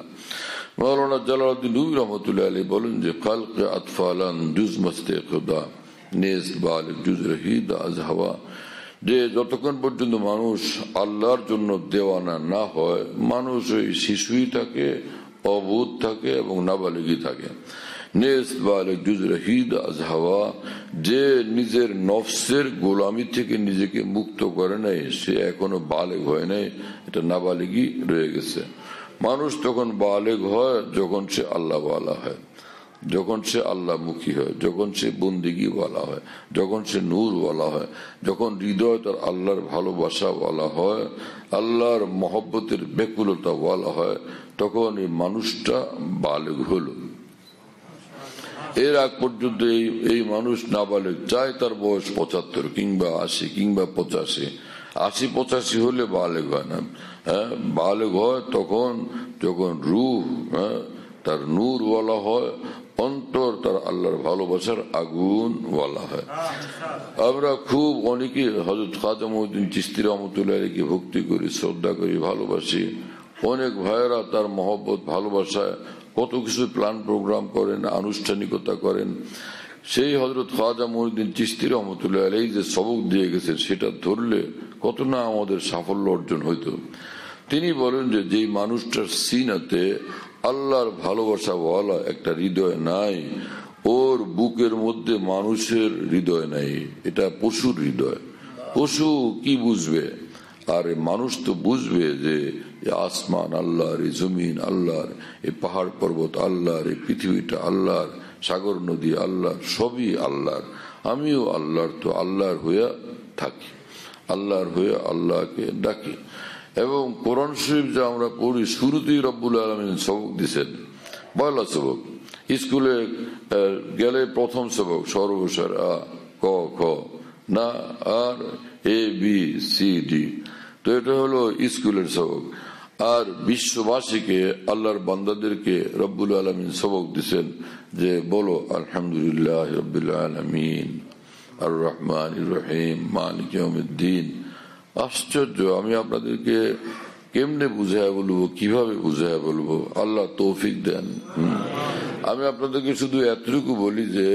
[SPEAKER 2] মাওলানা জালালউদ্দিন রুমি রহমতুল্লাহ আলাইহি বলেন যে খালকে আতফালান জুজ মস্তে খুদা নেজ বালিক জুজ রহিদ আজ হাওয়া, যে যতক্ষণ পর্যন্ত মানুষ আল্লাহর জন্য দেওয়ানা না হয়, মানুষ ওই শিশুই থাকে, অবোধ থাকে এবং নাবালিগই থাকে। নেস বালিক জুজ রহিদ আজ হাওয়া, যে নিজের নফসের গোলামি থেকে নিজেকে মুক্ত করে নাই, সে এখনো বালেগ হয় নাই, এটা নাবালিগই রয়ে গেছে। মানুষ তখন বালেগ হয় যখন সে আল্লাহ ওয়ালা হয়, যখন সে আল্লাহ মুখী হয়, যখন সে বন্দিগি ওয়ালা হয়, যখন সে নূর ওয়ালা হয়, যখন হৃদয় তার আল্লাহর ভালোবাসা ওয়ালা হয়, আল্লাহর মহব্বতের ব্যাকুলতা ওয়ালা হয়, তখন এই মানুষটা বালেগ হলো। এর আগ পর্যন্ত এই মানুষ নাবালেগ, চাই তার বয়স 75 কিংবা 80 কিংবা 85, 80-85 হলে বালেগ হয় না। হ্যাঁ, বালেগ হয় তখন যখন রূহ তার নূর ওয়ালা হয়, অন্তর তার আল্লাহর ভালোবাসার আগুন ওয়ালা হয়। আমরা খুব অনেকে হযরত খাজা মঈনুদ্দিন চিশতি রহমতুল্লাহ আলাইহি ভক্তি করি, শ্রদ্ধা করি, ভালোবাসি। অনেক ভাইয়েরা তার মহব্বত ভালোবাসায় কত কিছু প্ল্যান প্রোগ্রাম করেন, আনুষ্ঠানিকতা করেন। সেই হযরত খাজা মঈনুদ্দিন চিশতি রহমতুল্লাহ আলাইহি যে সবক দিয়ে গেছে, সেটা ধরলে কত না আমাদের সাফল্য অর্জন হইতো। তিনি বলেন যে যেই মানুষটার সিনাতে আল্লাহর ভালোবাসা ওয়ালা একটা হৃদয় নাই, ওর বুকের মধ্যে মানুষের হৃদয় নাই, এটা পশুর হৃদয়। পশু কি বুঝবে? আর মানুষ তো বুঝবে যে আসমান আল্লাহর, এই জমিন আল্লাহর, এই পাহাড় পর্বত আল্লাহর, এই পৃথিবীটা আল্লাহর, সাগর নদী আল্লাহর, সবই আল্লাহর, আমিও আল্লাহর। তো আল্লাহর হয়ে থাকি, আল্লাহর হয়ে আল্লাহকে ডাকি। এবং কোরআন শরীফ যা আমরা পড়ি, শুরুতেই রব্বুল আলামিন সবক দিচ্ছেন, পয়লা সবক। স্কুলে গেলে প্রথম সবক সর্বসার আ ক খ না, আর এ বি সি ডি। তো এটা হলো স্কুলের সবক। আর বিশ্ববাসীকে, আল্লাহর বান্দাদেরকে রব্বুল আলামিন সবক দিচ্ছেন যে বলো আলহামদুলিল্লাহ রাব্বিল আলামিন আর রহমানির রহিম মালিক ইয়াউমিদ্দিন। আশ্চর্য, আমি আপনাদেরকে কেমনে বুঝায় বলবো, কিভাবে বুঝায় বলবো, আল্লাহ তৌফিক দেন। আমি আপনাদেরকে শুধু এতটুকু বলি যে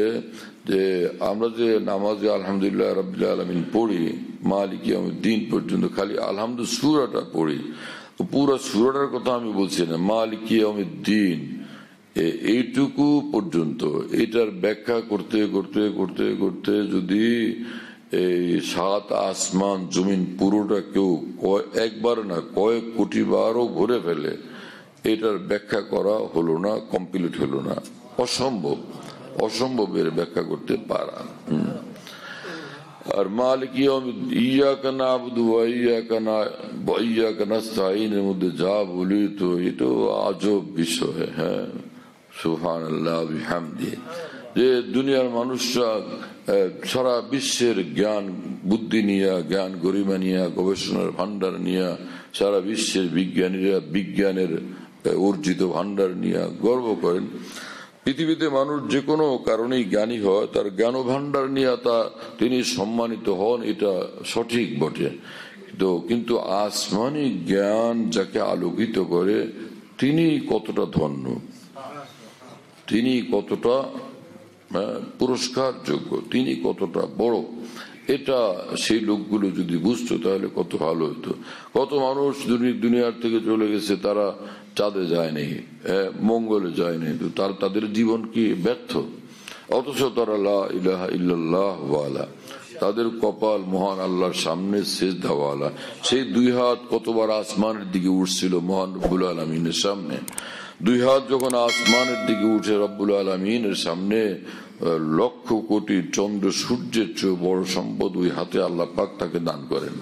[SPEAKER 2] আমরা যে নামাজে আলহামদুলিল্লাহ রাব্বিল আলামিন পড়ি মালিক ইয়াউমিদ্দিন পর্যন্ত, খালি আলহামদু সূরাটা পড়ি, পুরো সূরাটার কথা আমি বলছি না, মালিক ইয়াউমিদ্দিন এইটুকু পর্যন্ত। এটার ব্যাখ্যা করতে করতে করতে করতে যদি এই 7 আসমান জমিন পুরোটা কেউ একবার না কয়েক কোটি বারও ভরে ফেলে, এটার ব্যাখ্যা করা হলো না, কমপ্লিট হলো না, অসম্ভব, অসম্ভবের ব্যাখ্যা করতে পারা। আর মালিক ইয়াকা নাবুদু ওয়া ইয়াকা নাস্তাঈনের মধ্যে যা বলি তো এটা আজব বিষয়। হ্যাঁ, সুবহানাল্লাহ বিহামদি। যে দুনিয়ার মানুষরা সারা বিশ্বের জ্ঞান বুদ্ধি নিয়ে, জ্ঞান গরিমা নিয়ে, গবেষণার ভান্ডার নিয়ে, সারা বিশ্বের বিজ্ঞানীরা বিজ্ঞানের অর্জিত ভান্ডার নিয়ে গর্ব করেন। পৃথিবীতে মানুষ যে কোনো কারণেই জ্ঞানী হয়, তার জ্ঞান ভান্ডার নিয়ে তিনি সম্মানিত হন, এটা সঠিক বটে। কিন্তু আসমানি জ্ঞান যাকে আলোকিত করে তিনি কতটা ধন্য, তিনি কতটা পুরস্কার যোগ্য, তিনি কতটা বড়, এটা সেই লোকগুলো যদি বুঝতো তাহলে কত ভালো হতো। কত মানুষ দুনিয়ার থেকে চলে গেছে, তারা চাঁদে যায়নি, মঙ্গলে যায়নি, তো তাদের জীবন কি ব্যর্থ? অথচ তারা লা ইলাহা ইল্লাল্লাহ ওয়ালা, তাদের কপাল মহান আল্লাহর সামনে সিজদাওয়ালা। সেই দুই হাত কতবার আসমানের দিকে উঠছিল মহান রব্বুল আলামিনের সামনে। দুই হাত যখন আসমানের দিকে উঠে রব্বুল আলামিনের সামনে, লক্ষ কোটি চন্দ্র সূর্যের চেয়ে বড় সম্পদ ওই হাতে আল্লাহ পাক তাকে দান করেন।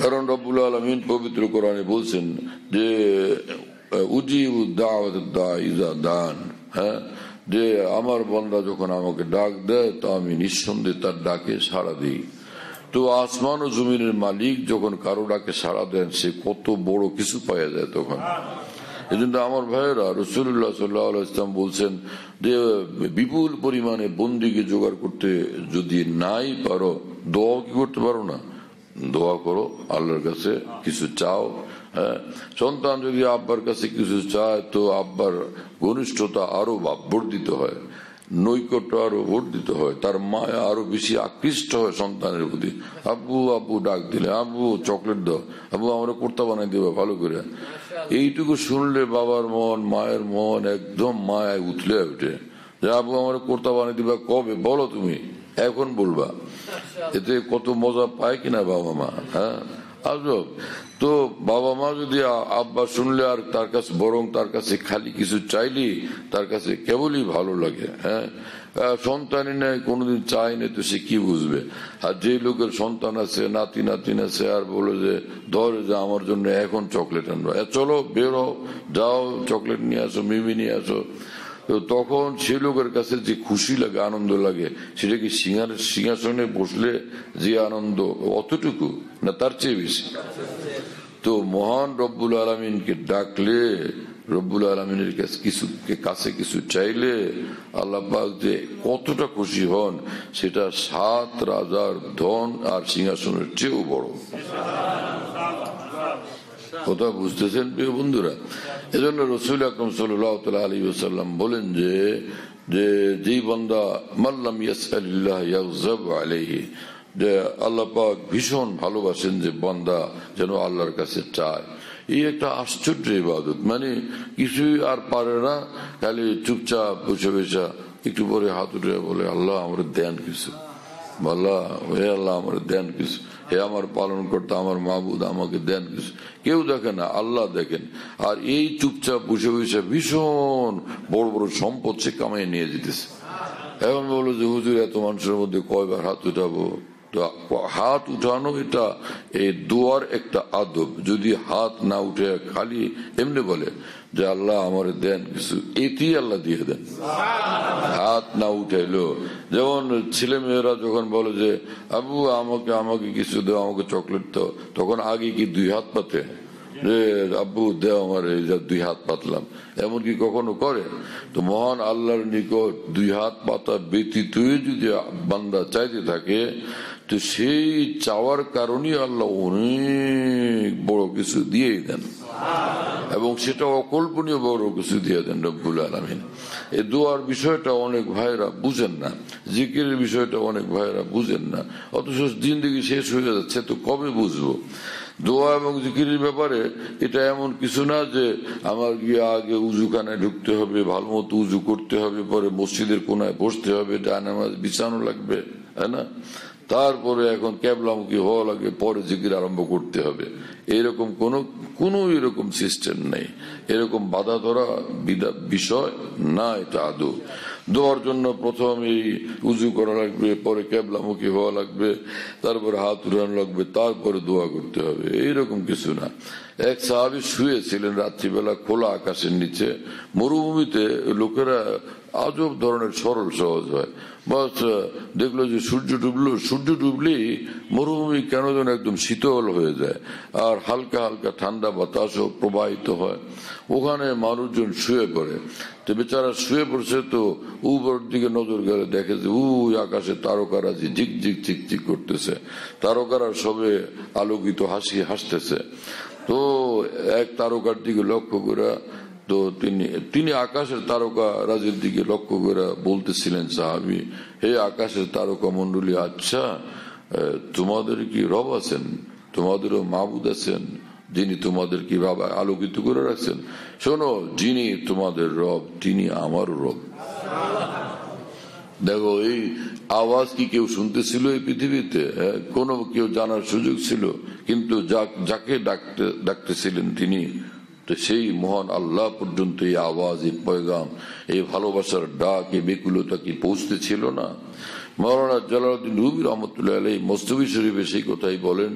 [SPEAKER 2] কারণ রব্বুল আলামিন পবিত্র কোরআনে বলছেন যে উজিবু দাওয়াতাদ দাঈ ইযা দান, হ্যাঁ, যে আমার বান্দা যখন আমাকে ডাক দেয় তো আমি নিঃসন্দেহে তার ডাকে সাড়া দিই। তো আসমান ও জমিনের মালিক যখন কারো ডাকে সাড়া দেন, সে কত বড় কিছু পাওয়া যায় তখন। এই জন্য আমার ভাইয়েরা, রাসূলুল্লাহ সাল্লাল্লাহু আলাইহি ওয়াসাল্লাম বলছেন যে বিপুল পরিমাণে বন্দিকে জোগাড় করতে যদি নাই পারো, দোয়া কি করতে পারো না? দোয়া করো, আল্লাহর কাছে কিছু চাও। হ্যাঁ, সন্তান যদি আব্বার কাছে কিছু চায় তো আব্বার ঘনিষ্ঠতা আরো বর্ধিত হয়, নৈকট্য আরো বর্ধিত হয়, তার মায়া আরো বেশি আকৃষ্ট হয় সন্তানের প্রতি। আব্বু আব্বু ডাক দিলে, আব্বু চকলেট দাও, আব্বু আমরা কোর্তা বানাই দেবা ভালো করে। এইটুকু শুনলে বাবার মন, মায়ের মন একদম মায়ায় উঠলে ওঠে যে আব্বু আমরা কোর্তা বানাই দিবা কবে? বলো তুমি, এখন বলবা। এতে কত মজা পায় কিনা বাবা মা। হ্যাঁ, আজব। তো বাবা মা যদি আব্বা শুনলে আর তার কাছে, বরং তার কাছে খালি কিছু চাইলি তার কাছে কেবলই ভালো লাগে। হ্যাঁ, সন্তানই নেই, কোনোদিন চায়নি, তো সে কি বুঝবে? আর যে লোকের সন্তান আছে, নাতি নাতিন আছে, আর বলে যে ধরে যে আমার জন্য এখন চকলেট আনবো, চলো বেরো, যাও চকলেট নিয়ে আসো, মিমি নিয়ে আসো, তো তখন সে লোকের কাছে যে খুশি লাগে, আনন্দ লাগে, সেটা কি সিংহাসনে বসলে যে আনন্দ অতটুকু না তার চেয়ে বেশি? তো মহান রব্বুল আলামিনকে ডাকলে, রব্বুল আলামিনের কাছে কিছু চাইলে আল্লাহ পাক যে কতটা খুশি হন, সেটা 7 রাজার ধন আর সিংহাসনের চেয়েও বড়। কথা বুঝতেছেন প্রিয় বন্ধুরা? এজন্য রাসূল আকরাম সাল্লাল্লাহু আলাইহি ওয়াসাল্লাম বলেন যে যেই বান্দা মাল্লাম ইয়াসআলিল্লাহ ইয়াগযাব আলাইহি, যে আল্লাহ পাক ভীষণ ভালোবাসেন যে বান্দা যেন আল্লাহর কাছে চায়। এই একটা আশ্চর্য ইবাদত, মানে কিছুই আর পারে না, খালি চুপচাপ বসে বসে একটু পরে হাত উঠে বলে আল্লাহ আমার দেন কিছু, আল্লাহ হে আল্লাহ আমার দেন কিছু, হে আমার পালন করতে আমার মাবুদ আমাকে দেন কিছু। কেউ দেখে না, আল্লাহ দেখেন। আর এই চুপচাপ বসে বসে ভীষণ বড় বড় সম্পদ সে কামাই নিয়ে যেতেছে। এখন বলো যে হুজুর এত মানুষের মধ্যে কয়বার হাত উঠাবো? হাত উঠানো এটা এই দোয়ার একটা আদব। যদি হাত না উঠে খালি এমনি বলে যে আল্লাহ আমার দেন কিছু, এটি আল্লাহ দিয়ে দেন। হাত না উঠাইলো, যেমন ছেলে মেয়েরা যখন বলে যে আবু আমাকে কিছু দাও, আমাকে চকলেট দাও, তখন আগে কি 2 হাত পাতে যে আব্বু দেও আমার, এই যা 2 হাত পাতলাম, এমন কি কখনো করে? তো মহান আল্লাহর নিকট 2 হাত পাতা ব্যতীতই যদি বান্দা চাইতে থাকে, তো সেই চাওয়ার কারণে আল্লাহ অনেক বড় কিছু দিয়েই দেন, এবং সেটা অকল্পনীয় বড় কিছু দিয়ে দেন রব্বুল আলামিন। এই দোয়ার বিষয়টা অনেক ভাইরা বুঝেন না, জিকিরের বিষয়টা অনেক ভাইরা বুঝেন না, অথচ জিন্দেগি শেষ হয়ে যাচ্ছে, তো কবে বুঝবো? দোয়া এবং জিকিরের ব্যাপারে এটা এমন কিছু না যে আমার গিয়ে আগে উজুখানায় ঢুকতে হবে, ভালো মতো উজু করতে হবে, পরে মসজিদের কোনায় বসতে হবে, জানামাজ বিছানো লাগবে, তাই না? তারপরে এখন কেবলামুখী হওয়া লাগে, পরে জিকির আরম্ভ করতে হবে। এরকম কোনো এরকম সিস্টেম নেই, এরকম বাধা ধরা বিষয় না। এটা আদৌ দোয়ার জন্য প্রথম এই উজু করা লাগবে, পরে কেবলামুখী হওয়া লাগবে, তারপরে হাত উঠানো লাগবে, তারপরে দোয়া করতে হবে, এইরকম কিছু না। এক সাহাবী শুয়েছিলেন রাত্রিবেলা খোলা আকাশের নিচে, মরুভূমিতে লোকেরা আজব ধরনের সরল সহজ হয়, বাস দেখলো যে সূর্য ডুবলেই মরুভূমি কেন যেন একদম শীতল হয়ে যায়, আর হালকা হালকা ঠান্ডা বাতাসও প্রবাহিত হয়। ওখানে মানুষজন শুয়ে পড়ে, তো বেচারা শুয়ে পড়ছে, তো উপর দিকে নজর গেলে দেখে যে আকাশে তারকারাজি ঝিকঝিক ঝিকঝিক করতেছে, তারকারা সবে আলোকিত হাসি হাসতেছে। তো এক তারকার দিকে লক্ষ্য করে, তো তিনি আকাশের তারকা রাজির দিকে লক্ষ্য করে বলতেছিলেন, সাহাবী, হে আকাশের তারকা মন্ডলী, আচ্ছা তোমাদের কি রব আছেন? তোমাদেরও মাবুদ আছেন যিনি তোমাদের কি ভাবে আলোকিত করে রাখছেন? শোনো, যিনি তোমাদের রব তিনি আমারও রব। দেখো, এই আওয়াজ কি কেউ শুনতেছিল এই পৃথিবীতে? কোন কেউ জানার সুযোগ ছিল? কিন্তু যাকে ডাকতেছিলেন তিনি, তো সেই মহান আল্লাহ পর্যন্ত এই আওয়াজ, এই পয়গাম, এই ভালোবাসার ডাক, এই বেকুলতা কি পৌঁছতেছিল না? মাওলানা জালালউদ্দিন রুমি রহমতুল্লাহ আলাইহি মসনবী শরীফে সেই কথাই বলেন।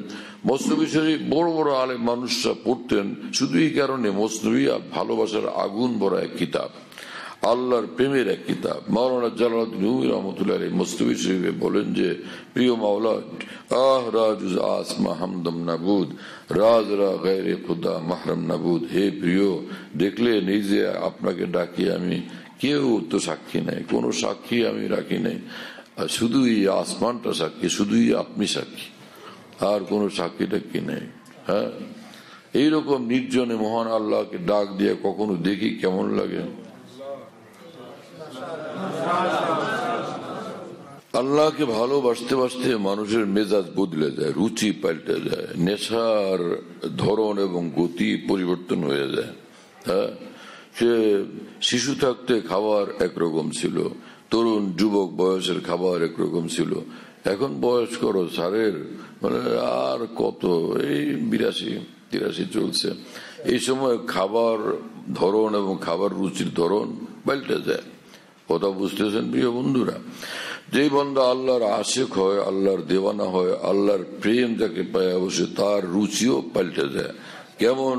[SPEAKER 2] মসনবী শরীফ বড় বড় আলেম মানুষরা পড়তেন শুধু এই কারণে, মসনবী ভালোবাসার আগুন ভরা এক কিতাব, আল্লাহর প্রেমের এক কিতাব। মাওলানা জালালউদ্দিন রুমি রহমতুল্লাহ আলাইহি মসনবী শরীফে বলেন যে, প্রিয় মাওলা, আহ রাজুজ আসমা হামদম নাবুদ, রাজ রা গায়রে খুদা মাহরম নাবুদ। হে প্রিয়, দেখলে নেই যে আপনাকে ডাকি আমি, কেউ তো সাক্ষী নাই, কোন সাক্ষী আমি রাখি নাই, শুধুই আসমানটা সাক্ষী, শুধুই আপনি সাক্ষী, আর কোন সাক্ষী টাক্ষী নেই। হ্যাঁ, এইরকম নির্জনে মহান আল্লাহকে ডাক দিয়ে কখনো দেখি কেমন লাগে? আল্লাহকে ভালোবাসতে বাসতে মানুষের মেজাজ বদলে যায়, রুচি পাল্টে যায়, নেশার ধরন এবং গতি পরিবর্তন হয়ে যায়। হ্যাঁ, সে শিশু থাকতে খাবার একরকম ছিল, তরুণ যুবক বয়সের খাবার একরকম ছিল, এখন বয়স করো সারের মানে আর কত, এই 82-83 চলছে, এই সময় খাবার ধরন এবং খাবার রুচির ধরন পাল্টে যায়। কথা বুঝতেছেন প্রিয় বন্ধুরা? যেই বান্দা আল্লাহর আশিক হয়, আল্লাহর দেওয়ানা হয়, আল্লাহর প্রেম যাকে পায় অবশ্য তার রুচিও পাল্টে যায়। কেমন?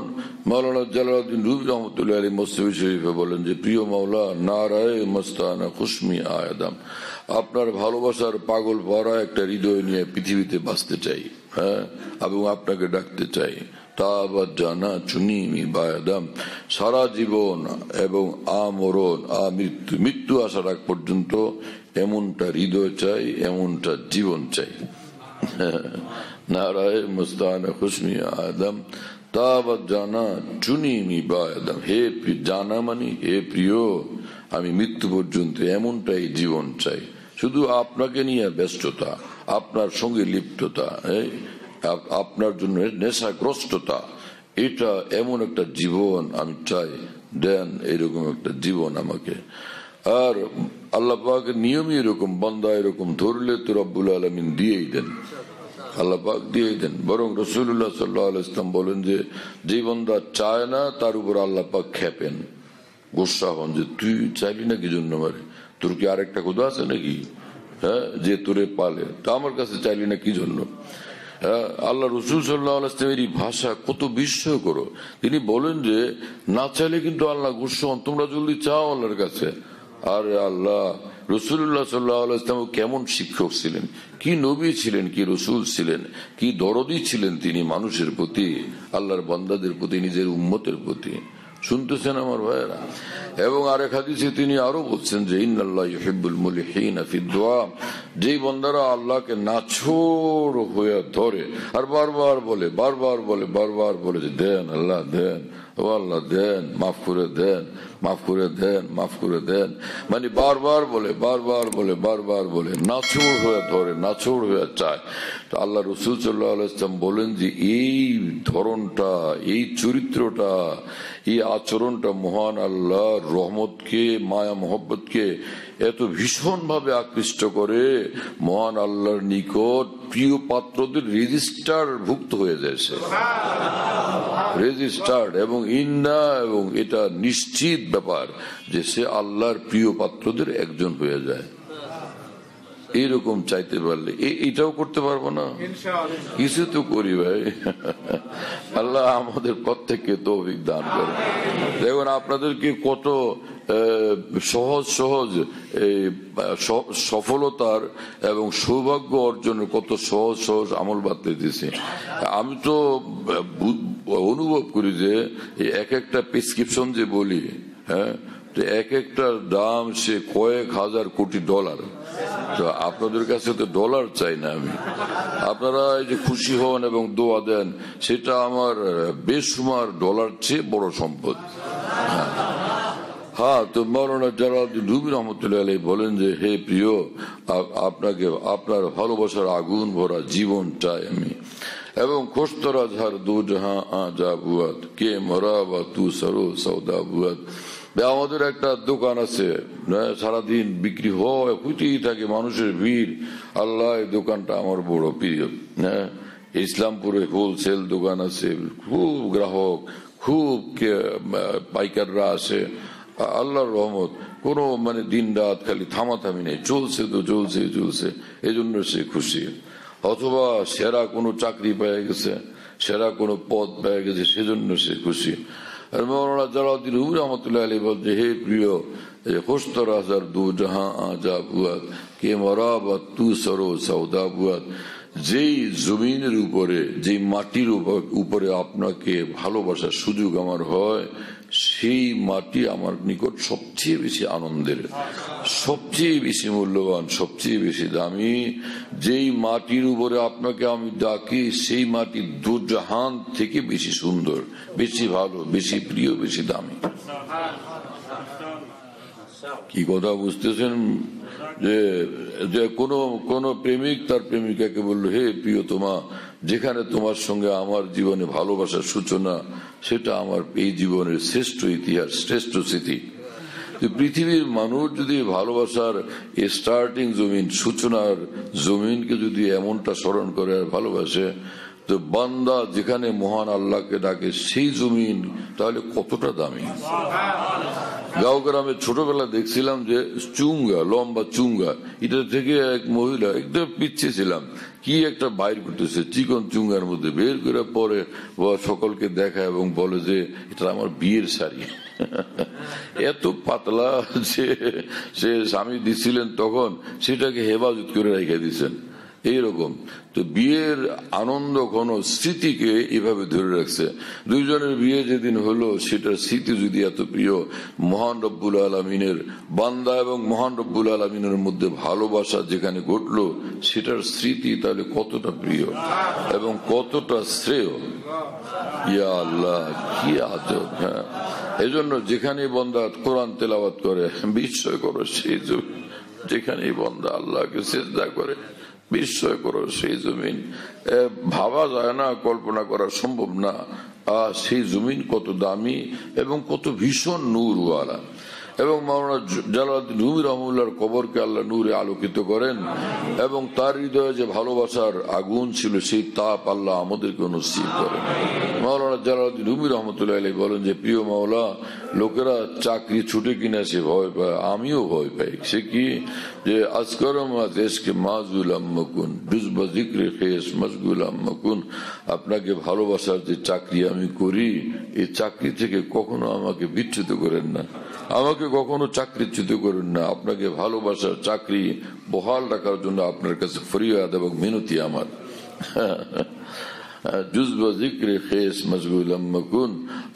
[SPEAKER 2] মাওলানা জালালউদ্দিন রুমি রহমতুল্লাহ আলাইহি মসনবী শরীফে বলেন যে, প্রিয় মাওলা, নারায়ে মস্তানা খুশমি আয়াদাম, আপনার ভালোবাসার পাগল ভরা একটা হৃদয় নিয়ে পৃথিবীতে বাঁচতে চাই, হ্যাঁ, এবং আপনাকে ডাকতে চাই। তাবাদ জানা চুনিমি বায়াদাম, সারা জীবন এবং আমরণ মৃত্যু আসার আগ পর্যন্ত এমনটা হৃদয় চাই, এমনটা জীবন চাই। নারায়ে মস্তানা খুশমি আয়াদাম, তাবাদ জানা চুনিমি বায়াদাম, হে জানা মানে হে প্রিয়, আমি মৃত্যু পর্যন্ত এমনটাই জীবন চাই। শুধু আপনাকে নিয়ে ব্যস্ততা, আপনার সঙ্গে লিপ্ততা, আপনার জন্য নেশাগ্রস্ততা, এটা এমন একটা জীবন আমি চাই, দেন এরকম একটা জীবন আমাকে। আর আল্লাহ পাকের নিয়মই এরকম, বান্দা এরকম ধরলে তো রব্বুল আলামিন দিয়েই দেন, আল্লাহ পাক দিয়েই দেন। বরং রাসূলুল্লাহ সাল্লাল্লাহু আলাইহি ওয়াসাল্লাম বলেন যে বান্দা চায় না তার উপর আল্লাহ পাক খেপেন, গোসা হন, যে তুই চাইলি না কি জন্য, মারে তোর কি আরেকটা খোদা আছে নাকি? হ্যাঁ, যে তোরে পালে, তা আমার কাছে চাইলি না কি জন্য? আল্লাহ রাসূল সাল্লাল্লাহু আলাইহি ওয়াসাল্লামের এই ভাষা কত বিস্ময়কর। তিনি বলেন যে না চাইলে কিন্তু আল্লাহ গুসা হন, তোমরা জলদি চাও আল্লাহর কাছে। আর আল্লাহ রাসূলুল্লাহ সাল্লাল্লাহু আলাইহি ওয়াসাল্লাম কেমন শিক্ষক ছিলেন, কি নবী ছিলেন, কি রাসূল ছিলেন, কি দরদী ছিলেন তিনি মানুষের প্রতি, আল্লাহর বান্দাদের প্রতি, নিজের উম্মতের প্রতি। শুনতেছেন আমার ভাইয়েরা? এবং আরেক হাদিসে তিনি আরো বলছেন যে, ইন্নাল্লাহ ইউহিব্বুল মুলিহিনা ফিদ দুআ, যেই বান্দারা আল্লাহকে নাছোড় হয়ে ধরে আর বারবার বলে যে দেন আল্লাহ দেন, ও আল্লাহ দেন, মাফ করে দেন, মাফ করে দেন, মাফ করে দেন, মানে বারবার বলে, বারবার বলে, বারবার বলে, নাছোড় হয়ে ধরে, নাছোড় হয়ে চায়। তো আল্লাহ রসুল সাল্লাল্লাহু আলাইহি ওয়াসাল্লাম বলেন যে এই ধরনটা, এই চরিত্রটা, এই আচরণটা মহান আল্লাহর রহমতকে, মায়া মোহব্বতকে এত ভীষণ ভাবে আকৃষ্ট করে, মহান আল্লাহর নিকট প্রিয় পাত্রদের রেজিস্টার ভুক্ত হয়ে যাচ্ছে, রেজিস্টার্ড, এবং ইন্না, এবং এটা নিশ্চিত ব্যাপার যে সে আল্লাহর প্রিয় পাত্রদের একজন হয়ে যায়। এইরকম চাইতে পারলে এটাও করতে পারবো না, কিছু তো করি ভাই। আল্লাহ আমাদের প্রত্যেককে তৌফিক দান করে। দেখুন আপনাদেরকে কত সহজ সহজ সফলতার এবং সৌভাগ্য অর্জনের কত সহজ সহজ আমল বাতলে দিয়েছে। আমি তো অনুভব করি যে এক একটা প্রেসক্রিপশন যে বলি, হ্যাঁ, এক একটা দাম সে কয়েক হাজার কোটি ডলার। তো আপনাদের কাছে তো ডলার চাই না আমি, আপনারা এই যে খুশি হন এবং দোয়া দেন, সেটা আমার বেশুমার ডলার চেয়ে বড় সম্পদ। হ্যাঁ, তো মাওলানা জালালউদ্দিন রুমি রহমতুল্লাহ আলাইহি বলেন যে হে প্রিয়, আপনাকে আপনার ভালোবাসার আগুন ভরা জীবন চাই আমি, এবং খোস্তরা ঝার দু জাহাঁ আজা বুয়াত কে মরা বা তু সরো সৌদা বুয়াত। আমাদের একটা দোকান আছে, সারাদিন বিক্রি হয়, হইতেই থাকে, মানুষের ভিড়। আল্লাহ, এই দোকানটা আমার বড় প্রিয়। হ্যাঁ, ইসলামপুরে হোলসেল দোকান আছে, খুব গ্রাহক, খুব পাইকাররা আসে। আল্লাহর রহমত, কোনো মানে দিন রাত খালি থামাথামি নেই, চলছে তো চলছে চলছে, এই জন্য সে খুশি। অথবা সেরা কোনো চাকরি পেয়ে গেছে, সেরা কোনো পদ পেয়ে গেছে, সেজন্য সে খুশি। আর মাওলানা জালালউদ্দিন রুমি রহমতুল্লাহ আলাইহি বলছে হে প্রিয়, খোস্তর হাজার দু জাহাঁ আজা বুয়াত কে মরাবা তু সরো সৌদা বুয়াত। যেই জমিনের উপরে, যেই মাটির উপরে আপনাকে ভালোবাসার সুযোগ আমার হয়, সেই মাটি আমার নিকট সবচেয়ে বেশি আনন্দের, সবচেয়ে বেশি মূল্যবান, সবচেয়ে বেশি দামি। যেই মাটির উপরে আপনাকে আমি ডাকি, সেই মাটি দুজাহান থেকে বেশি সুন্দর, বেশি ভালো, বেশি প্রিয়, বেশি দামি। কি কথা বুঝতেছেন? যে কোন প্রেমিক তার প্রেমিকাকে বললো, হে প্রিয়তমা, যেখানে তোমার সঙ্গে আমার জীবনে ভালোবাসার সূচনা, সেটা আমার এই জীবনের শ্রেষ্ঠ ইতিহাস, শ্রেষ্ঠ স্মৃতি। পৃথিবীর মানুষ যদি ভালোবাসার স্টার্টিং জমিন, সূচনার জমিনকে যদি এমনটা স্মরণ করে আর ভালোবাসে, তো বান্দা যেখানে মহান আল্লাহকে ডাকে সেই জমিন তাহলে কতটা দামি। গাঁও গ্রামে ছোটবেলা দেখছিলাম যে চুঙ্গা, লম্বা চুঙ্গা, এটা থেকে এক মহিলা একদম পিছিয়ে ছিলাম, কি একটা বাইর করতেছে চিকন চুঙ্গার মধ্যে, বের করে পরে সকলকে দেখায় এবং বলে যে এটা আমার বিয়ের শাড়ি। এত পাতলা যে সে স্বামী দিছিলেন তখন সেটাকে হেফাজত করে রেখে দিচ্ছেন। এইরকম তো বিয়ের আনন্দ কোন স্মৃতিকে এভাবে ধরে রাখছে। দুইজনের বিয়ে যেদিন হলো, সেটার স্মৃতি যদি এত প্রিয়, মহান রব্বুল আলমিনের বান্দা এবং মহান রব্বুল আলমিনের মধ্যে ভালোবাসা যেখানে ঘটলো, সেটার স্মৃতি তাহলে কতটা প্রিয় এবং কতটা শ্রেয়। ইয়া আল্লাহ, কি আজব! হ্যাঁ, এজন্য যেখানে বান্দা কোরআন তেলাওয়াত করে, বিস্ময় করো সেই জমিন। যেখানে বান্দা আল্লাহকে সিজদা করে, বিস্ময় করো সেই জমিন। ভাবা যায় না, কল্পনা করা সম্ভব না সেই জমিন কত দামি এবং কত ভীষণ নূরওয়ালা। এবং মাওলানা জালালউদ্দিন রুমি রহমতুল্লাহর কবরকে আল্লাহ নূরে আলোকিত করেন, এবং তার হৃদয়ে যে ভালোবাসার আগুন ছিল, সেই তাপ আল্লাহ আমাদেরকে নসিব করেন। মাওলানা জালালউদ্দিন রুমি রহমতুল্লাহ আলাইহি বলেন যে প্রিয় মাওলা, লোকেরা চাকরি ছুটে কিনা সে ভয় পায়, আমিও ভয় পাই। সে কি? যে আজকরম দেশকে মাজগুল আম্মকুন জুজবা জিক্রে খেস মজগুল আম্মকুন, আপনাকে ভালোবাসার যে চাকরি আমি করি, এই চাকরি থেকে কখনো আমাকে বিচ্যুত করেন না, আমাকে কখনো চাকরিচ্যুত করেন না। আপনাকে ভালোবাসার চাকরি বহাল রাখার জন্য আপনার কাছে ফরিয়াদ এবং মিনতি আমার। জুজবা জিক্রে খেস মজগুল আম্মকুন,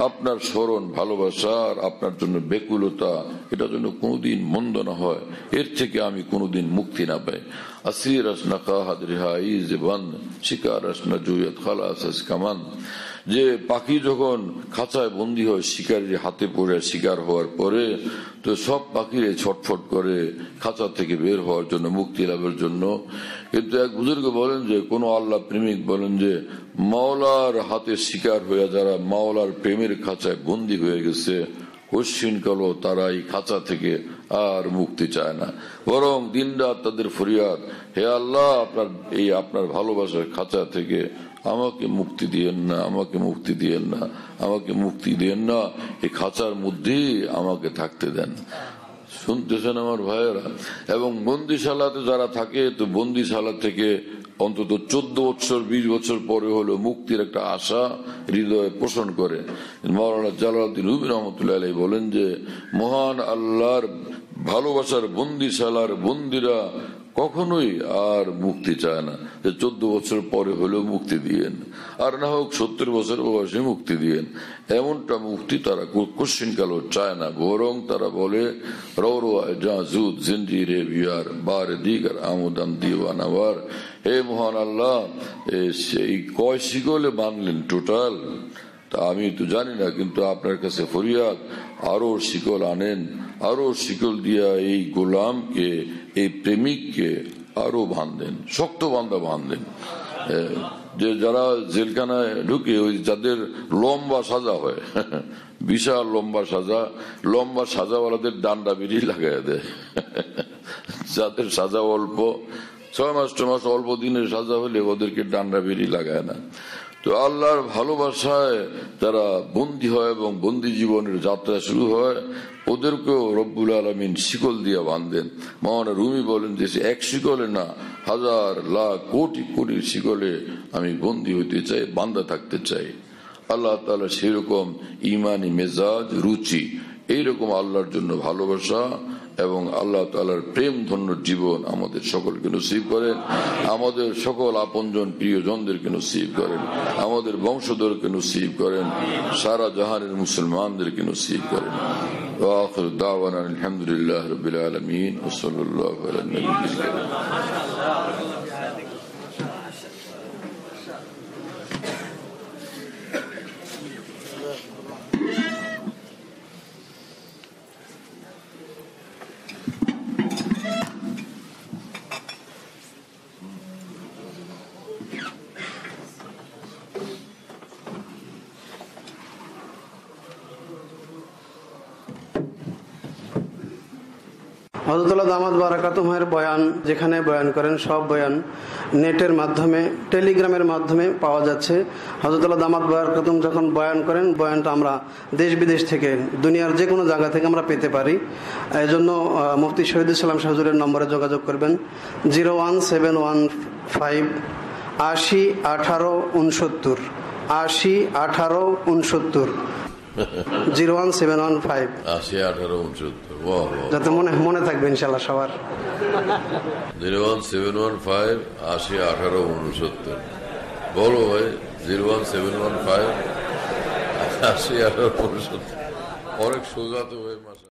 [SPEAKER 2] আপনার স্মরণ, ভালোবাসার, আপনার জন্য বেকুলতা, এটা জন্য কোনোদিন মন্দ না হয়, এর থেকে আমি কোনোদিন মুক্তি না পাই। আসির আসনা কাহাদ রেহাই জবান শিকার আসনা জুয়াত খালাস কামান। যে পাখি যখন খাঁচায় বন্দী হয় শিকারীর হাতে পড়ে শিকার হওয়ার পরে, তো সব পাখিরে ছটফট করে খাঁচা থেকে বের হওয়ার জন্য, মুক্তি লাভের জন্য। কিন্তু এক বুজুর্গ বলেন যে, কোন আল্লাহ প্রেমিক বলেন যে, মাওলার হাতে শিকার হয়ে যারা মাওলার প্রেমের খাঁচায় বন্দী হয়ে গেছে, কশ্চিনকালও তারা এই খাঁচা থেকে আর মুক্তি চায় না, বরং দিনরাত তাদের ফরিয়াদ, হে আল্লাহ, আপনার ভালোবাসার খাঁচা থেকে আমাকে মুক্তি দিয়েন না, আমাকে মুক্তি দিয়েন না, আমাকে মুক্তি দিয়েন না, এই খাঁচার মধ্যেই আমাকে থাকতে দেন। শুনতেছেন আমার ভাইয়েরা? এবং বন্দিশালাতে যারা থাকে, তো বন্দিশালা থেকে অন্তত 14 বছর 20 বছর পরে হলো মুক্তির একটা আশা হৃদয়ে পোষণ করে। মাওলানা জালালউদ্দিন রুমি রহমতুল্লাহ আলাইহি বলেন যে, মহান আল্লাহর ভালোবাসার বন্দিশালার বন্দিরা কখনোই আর মুক্তি চায় না, যে 14 বছর পরে হলেও মুক্তি দিয়েন, আর না হোক 70 বছর বয়সে মুক্তি দিয়েন। এমনটা মুক্তি তারা কোশ্চিনকালও চায় না, বরং তারা বলে, জিন্দিরে বিয়ার বার দিগার আমদান দিওয়ানাওয়ার, হে মহান আল্লাহ, সেই কয় শিকলে বাঁধলেন টোটাল তা আমি তো জানি না, কিন্তু আপনার কাছে ফরিয়াদ, আরো শিকল আনেন, আরো শিকল দিয়া এই গোলামকে, এই প্রেমিককে আরো বাঁধেন, শক্ত বান্ধা বাঁধেন। যে যারা জেলখানায় ঢুকে, ওই যাদের লম্বা সাজা হয়, বিশাল লম্বা সাজাওয়ালাদের ডান্ডা বেরিয়ে লাগাই দেয়। যাদের সাজা অল্প, 6 মাস 2 মাস অল্প দিনের সাজা হলে ওদেরকে ডান্ডা বেরিয়ে লাগায় না। তো আল্লাহর ভালোবাসায় যারা বন্দী হয় এবং বন্দী জীবনের যাত্রা শুরু হয়, ওদেরকেও রব্বুল আলামিন শিকল দিয়া বাঁধেন। মাওলানা রুমি বলেন যে, এক শিকলে না, হাজার লাখ কোটি কোটি শিকলে আমি বন্দী হইতে চাই, বান্ধা থাকতে চাই। আল্লাহ তাআলা সেরকম ইমানি মেজাজ, রুচি, এইরকম আল্লাহর জন্য ভালোবাসা এবং আল্লাহ তাআলার প্রেম ধন্য জীবন আমাদের সকলকে নসিব করেন, আমাদের সকল আপনজন প্রিয়জনদেরকে নসিব করেন, আমাদের বংশধরকে নসিব করেন, সারা জাহানের মুসলমানদেরকে নসিব করেন। আখির দাওয়ানা আলহামদুলিল্লাহি রাব্বিল আলামিন ওয়া সাল্লাল্লাহু আলা নবিয়্যিল কারীম।
[SPEAKER 3] হযরত দামাত বারাকাতুহুর বয়ান যেখানে বয়ান করেন, সব বয়ান নেটের মাধ্যমে, টেলিগ্রামের মাধ্যমে পাওয়া যাচ্ছে। হযরত দামাত বারাকাতুহু যখন বয়ান করেন, বয়ানটা আমরা দেশ বিদেশ থেকে, দুনিয়ার যে কোনো জায়গা থেকে আমরা পেতে পারি। এই জন্য মুফতি শহীদুল ইসলাম শাহ হুজুরের নম্বরে যোগাযোগ করবেন, 01715 80 18 69, 80 18 69, 01715
[SPEAKER 2] 80 18 69,
[SPEAKER 3] যাতে মনে থাকবে ইনশাআল্লাহ সবার।
[SPEAKER 2] 01715 80 18 69। বলো ভাই, 01715 80 18 69। অনেক সোজা তো ভাই।